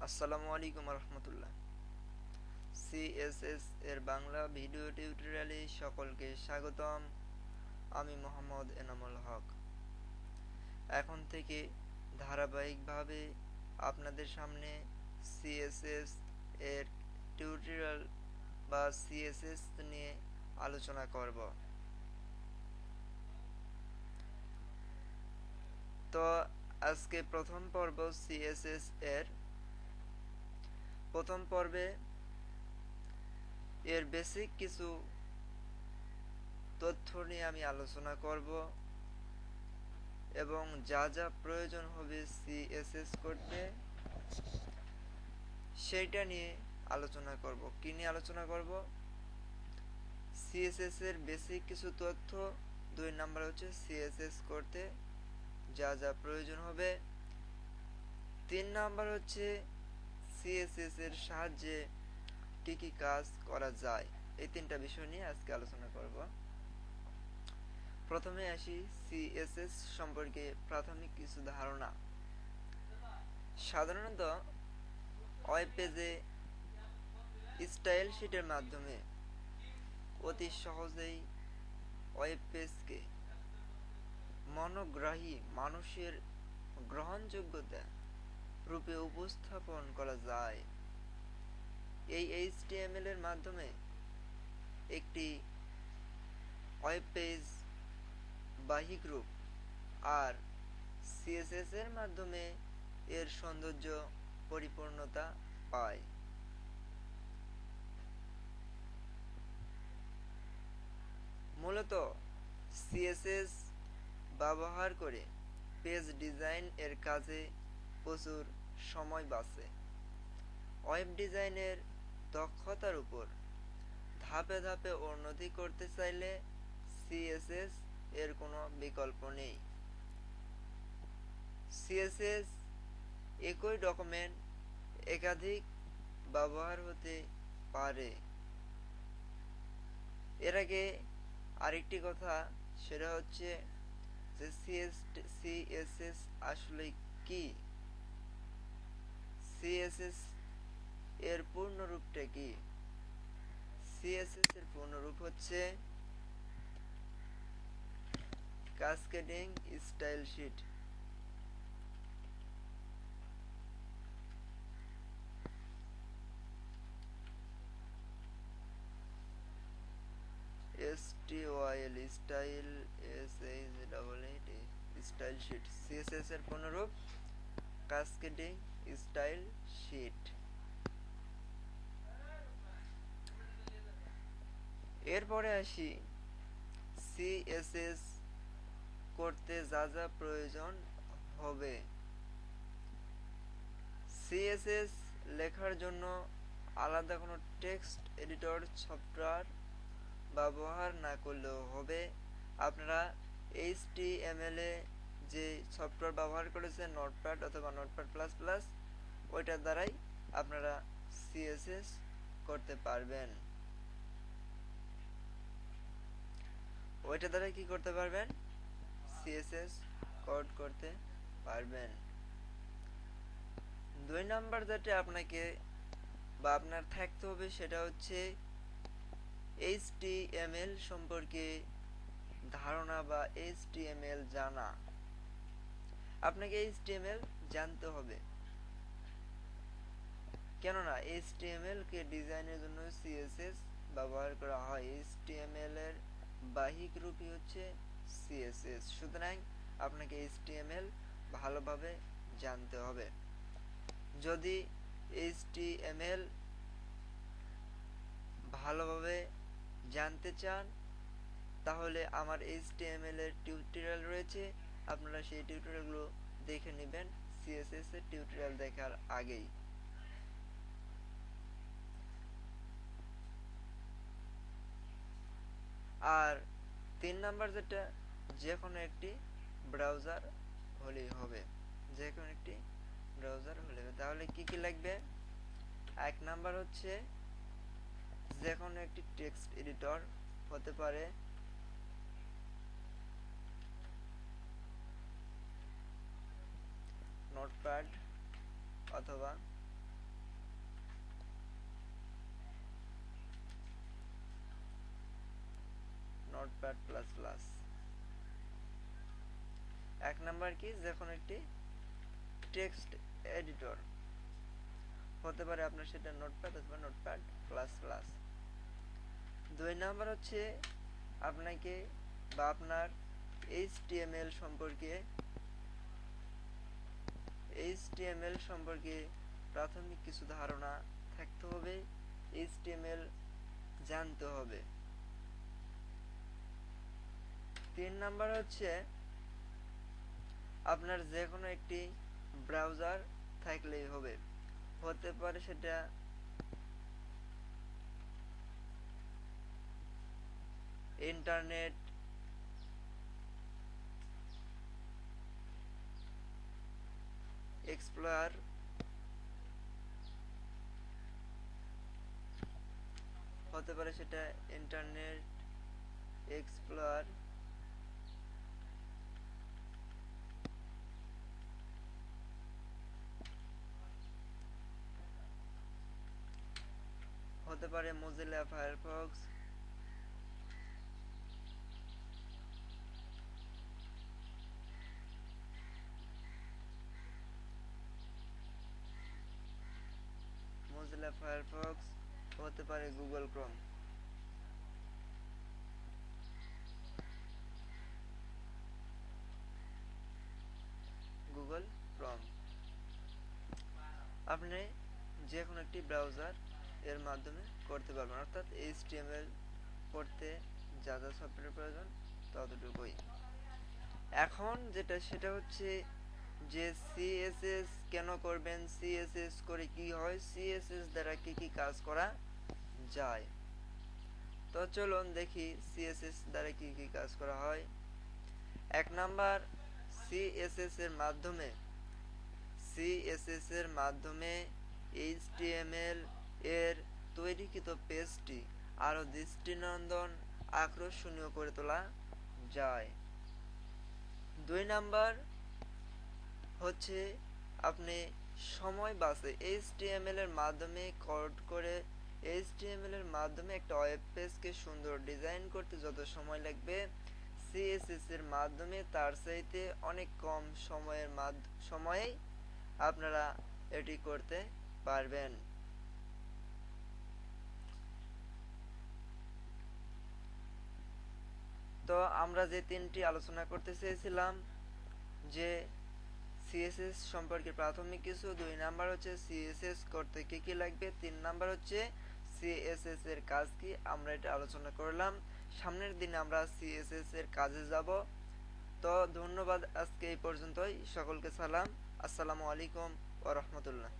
আসসালামু আলাইকুম রহমতুল্লাহ। সিএসএস এর বাংলা ভিডিও টিউটোরিয়ালে সকলকে স্বাগতম। আমি মোহাম্মদ এনামুল হক। এখন থেকে ধারাবাহিকভাবে আপনাদের সামনে সিএসএস এর টিউটোরিয়াল বা সিএসএস নিয়ে আলোচনা করব। তো আজকে প্রথম পর্ব সিএসএস এর। প্রথম পর্বে এর বেসিক কিছু তথ্য নিয়ে আমি আলোচনা করব এবং যা যা প্রয়োজন হবে সিএসএস করতে সেইটা নিয়ে আলোচনা করব। কি নিয়ে আলোচনা করব? সিএসএস এর বেসিক কিছু তথ্য। 2 নাম্বার হচ্ছে সিএসএস করতে যা যা প্রয়োজন হবে। 3 নাম্বার হচ্ছে সিএসএস এর সাহায্যে কি কি কাজ করা যায়। এই 3টা বিষয় নিয়ে আজকে আলোচনা করব। প্রথমে আসি সিএসএস সম্পর্কে প্রাথমিক কিছু ধারণা। সাধারণত ওয়েব পেজে স্টাইল শীটের মাধ্যমে অতি সহজেই ওয়েব পেজকে মনোগ্রাহী মানুষের গ্রহণযোগ্যতা রূপে উপস্থাপন করা যায়। এই এইচটিএমএল এর মাধ্যমে একটি ওয়েব পেজ বাহ্যিক রূপ, আর সিএসএস এর মাধ্যমে এর সৌন্দর্য পরিপূর্ণতা পায়। মূলত সিএসএস ব্যবহার করে পেজ ডিজাইন এর কাজে প্রচুর সময় বাঁচে। ওয়েব ডিজাইনের দক্ষতার উপর ধাপে ধাপে উন্নতি করতে চাইলে সিএসএস এর কোনো বিকল্প নেই। সিএসএস একই ডকুমেন্ট একাধিক ব্যবহার হতে পারে। এর আগে আরেকটি কথা, সেটা হচ্ছে যে সিএসএস আসলে কি, সিএসএস এর পূর্ণরূপটা কি। সিএসএস এর পূর্ণরূপ হচ্ছে cascading style sheet. STYL style style sheet CSS এর পূর্ণরূপ কাসকেডিং স্টাইল শীট। এরপরে আসি সিএসএস করতে যা যা প্রয়োজন হবে। সিএসএস লেখার জন্য আলাদা কোনো টেক্সট এডিটর সফটওয়্যার ব্যবহার না করলেও হবে। আপনারা এইচটিএমএল এ যে সফটওয়্যার ব্যবহার করেছেন, নোটপ্যাড অথবা নোটপ্যাড প্লাস প্লাস, ওইটার দ্বারাই আপনারা সিএসএস করতে পারবেন। ওইটার দ্বারাই কি করতে পারবেন? সিএসএস কোড করতে পারবেন। 2 নাম্বার যেটা আপনাকে বা আপনার থাকতে হবে সেটা হচ্ছে এইচটিএমএল সম্পর্কে ধারণা বা এইচটিএমএল জানা। আপনাকে এইচটিএমএল জানতে হবে, কেননা এইচটিএমএল কে ডিজাইনের জন্য সিএসএস ব্যবহার করা হয়। এইচটিএমএল এর বাহ্যিক রূপই হচ্ছে সিএসএস। সুতরাং আপনাকে এইচটিএমএল ভালোভাবে জানতে হবে। যদি এইচটিএমএল ভালোভাবে জানতে চান তাহলে আমার এইচটিএমএল এর টিউটোরিয়াল রয়েছে, আপনারা সেই টিউটোরিয়ালগুলো দেখে নেবেন সিএসএস এর টিউটোরিয়াল দেখার আগেই। আর 3 নাম্বার যেটা, যে কোনো একটি ব্রাউজার হলেই হবে। যে কোনো একটি ব্রাউজার হলে হবে। তাহলে কি কি লাগবে? 1 নাম্বার হচ্ছে যে কোনো একটি টেক্সট এডিটর, হতে পারে নোটপ্যাড অথবা নোটপ্যাড প্লাস প্লাস। 1 নাম্বার কি, যে কোনো একটি টেক্সট এডিটর হতে পারে আপনার, সেটা নোটপ্যাড অথবা নোটপ্যাড প্লাস প্লাস। 2 নাম্বার হচ্ছে আপনাকে বা আপনার HTML সম্পর্কে প্রাথমিক কিছু ধারণা থাকতে হবে, HTML জানতে হবে। 3 নাম্বার হচ্ছে আপনার যে কোনো একটি ব্রাউজার থাকলেই হবে, হতে পারে সেটা ইন্টারনেট এক্সপ্লোরার, হতে পারে সেটা ইন্টারনেট এক্সপ্লোরার, হতে পারে মোজিলা ফায়ারফক্স, হতে পারে গুগল ক্রোম। আপনি যে কোনো একটি ব্রাউজার এর মাধ্যমে করতে পারবেন, অর্থাৎ HTML পড়তে যা যা সফটওয়্যার প্রয়োজন ততটুকুই। এখন সেটা হচ্ছে যে CSS কেন করবেন, CSS করে কি হয়, CSS দ্বারা কি কি কাজ করা যায়। তো চলুন দেখি CSS দ্বারা কি কি কাজ করা হয়। 1 নাম্বার, CSS এর মাধ্যমে HTML এর তৈরিকৃত পেজটি আরো দৃষ্টিনন্দন আকর্ষণীয় করে তোলা যায়। 2 নাম্বার হচ্ছে আপনি সময় বাঁচে, HTML এর মাধ্যমে কোড করে HTML এর মাধ্যমে একটা ওয়েব পেজকে সুন্দর ডিজাইন করতে যত সময় লাগবে, CSS এর মাধ্যমে তার চাইতে অনেক কম সময়েই আপনারা এটি করতে পারবেন। তো আমরা যে তিনটি আলোচনা করতে চেয়েছিলাম, যে CSS সম্পর্কে প্রাথমিক কিছু, 2 নাম্বার হচ্ছে CSS করতে কি কি লাগবে, 3 নাম্বার হচ্ছে CSS এর কাজ কি, আমরা এটা আলোচনা করলাম। সামনের দিনে আমরা CSS এর কাজে যাব। তো ধন্যবাদ, আজকে এই পর্যন্তই। সকলকে সালাম, আসসালামু আলাইকুম ওয়া রাহমাতুল্লাহ।